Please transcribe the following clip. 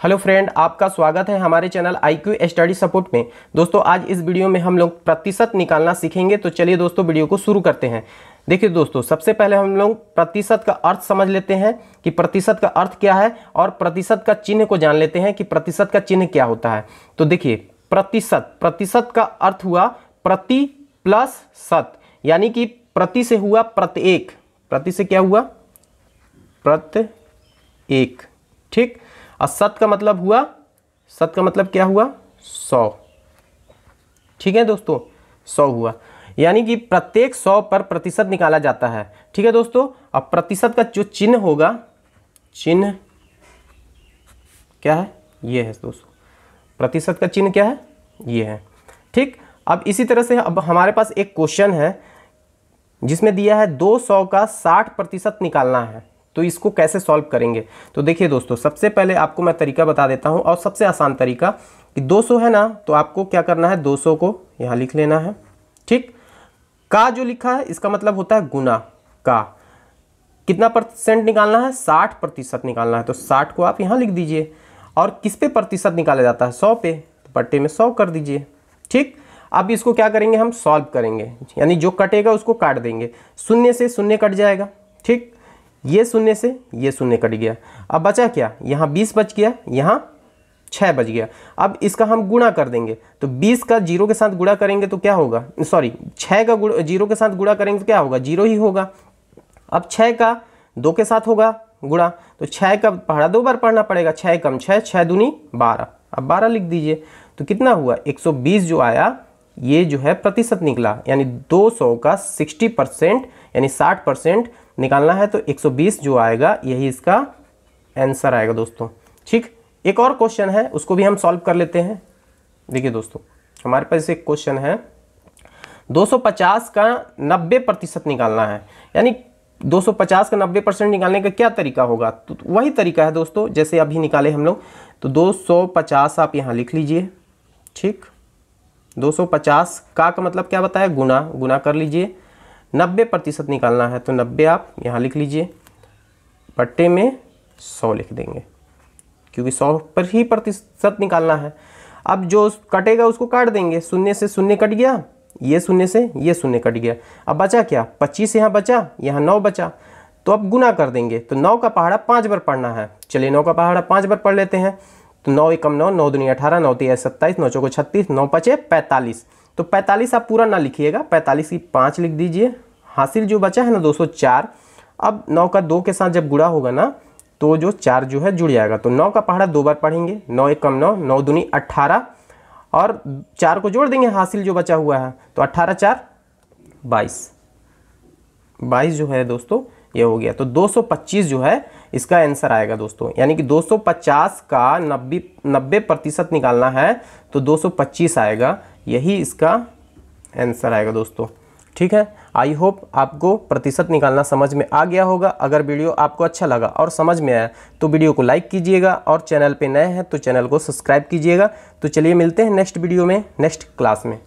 Hello friend, आपका स्वागत है हमारे चैनल IQ स्टडी सपोर्ट में। दोस्तों आज इस वीडियो में हम लोग प्रतिशत निकालना सीखेंगे। तो चलिए दोस्तों वीडियो को शुरू करते हैं। देखिए दोस्तों, सबसे पहले हम लोग प्रतिशत का अर्थ समझ लेते हैं कि प्रतिशत का अर्थ क्या है, और प्रतिशत का चिन्ह को जान लेते हैं कि प्रतिशत का चिन्ह क्या होता है। तो देखिए, प्रतिशत का अर्थ हुआ प्रति प्लस शत, यानी कि प्रति से हुआ प्रत्येक, प्रति से क्या हुआ प्रत्येक, ठीक। और शत का मतलब हुआ, शत का मतलब क्या हुआ 100, ठीक है दोस्तों, 100 हुआ, यानी कि प्रत्येक 100 पर प्रतिशत निकाला जाता है, ठीक है दोस्तों। अब प्रतिशत का जो चिन्ह होगा, चिन्ह क्या है, ये है दोस्तों, प्रतिशत का चिन्ह क्या है, ये है, ठीक। अब इसी तरह से अब हमारे पास एक क्वेश्चन है जिसमें दिया है 200 का 60% निकालना है। तो इसको कैसे सॉल्व करेंगे, तो देखिए दोस्तों, सबसे पहले आपको मैं तरीका बता देता हूं, और सबसे आसान तरीका कि 200 है ना, तो आपको क्या करना है, 200 को यहां लिख लेना है, ठीक। का जो लिखा है इसका मतलब होता है गुना का। कितना परसेंट निकालना है, 60% निकालना है, तो 60 को आप यहां लिख दीजिए। और किस पे प्रतिशत निकाला जाता है, 100 पे, तो बट्टे में 100 कर दीजिए, ठीक। अब इसको क्या करेंगे, हम सॉल्व करेंगे, यानी जो कटेगा उसको काट देंगे। शून्य से शून्य कट जाएगा, ठीक। ये शून्य से ये शून्य कट गया। अब बचा क्या, यहाँ 20 बच गया, यहाँ 6 बच गया। अब इसका हम गुणा कर देंगे, तो 20 का 0 के साथ गुणा करेंगे तो क्या होगा, सॉरी 6 का 0 के साथ गुणा करेंगे तो क्या होगा, 0 ही होगा। अब 6 का 2 के साथ होगा गुणा, तो 6 का पहाड़ा 2 बार पढ़ना पड़ेगा, 6 कम 6, 6 दूनी 12, अब 12 लिख दीजिए। तो कितना हुआ, 120 जो आया, ये जो है प्रतिशत निकला, यानी 200 का 60% यानी 60% निकालना है, तो 120 जो आएगा यही इसका आंसर आएगा दोस्तों, ठीक। एक और क्वेश्चन है, उसको भी हम सॉल्व कर लेते हैं। देखिए दोस्तों, हमारे पास एक क्वेश्चन है, 250 का 90% निकालना है, यानी 250 का 90% निकालने का क्या तरीका होगा, तो वही तरीका है दोस्तों जैसे अभी निकाले हम लोग। तो 250 आप यहाँ लिख लीजिए, ठीक। 250 का मतलब क्या बताया, गुना, गुना कर लीजिए। 90% निकालना है, तो 90 आप यहाँ लिख लीजिए, बट्टे में 100 लिख देंगे, क्योंकि 100 पर ही प्रतिशत निकालना है। अब जो कटेगा उसको काट देंगे, शून्य से शून्य कट गया, ये शून्य से ये शून्य कट गया। अब बचा क्या, 25 यहाँ बचा, यहाँ 9 बचा, तो अब गुना कर देंगे। तो 9 का पहाड़ा 5 बार पढ़ना है, चलिए 9 का पहाड़ा 5 बार पढ़ लेते हैं। तो 9 एकम 9, 9 दूनी 18, 9 तिया 27, 9 चौको 36, 9 पचे 45। तो 45 आप पूरा ना लिखिएगा, 45 की 5 लिख दीजिए। हासिल जो बचा है ना 204। अब 9 का 2 के साथ जब गुणा होगा ना, तो जो 4 जो है जुड़ जाएगा। तो 9 का पहाड़ा 2 बार पढ़ेंगे, 9 एकम 9, 9 दूनी 18, और 4 को जोड़ देंगे हासिल जो बचा हुआ है, तो 18 4 22, 22 जो है दोस्तों ये हो गया। तो 225 जो है इसका आंसर आएगा दोस्तों, यानी कि 250 का 90% निकालना है, तो 225 आएगा, यही इसका आंसर आएगा दोस्तों, ठीक है। आई होप आपको प्रतिशत निकालना समझ में आ गया होगा। अगर वीडियो आपको अच्छा लगा और समझ में आया तो वीडियो को लाइक कीजिएगा, और चैनल पे नए हैं तो चैनल को सब्सक्राइब कीजिएगा। तो चलिए मिलते हैं नेक्स्ट वीडियो में, नेक्स्ट क्लास में।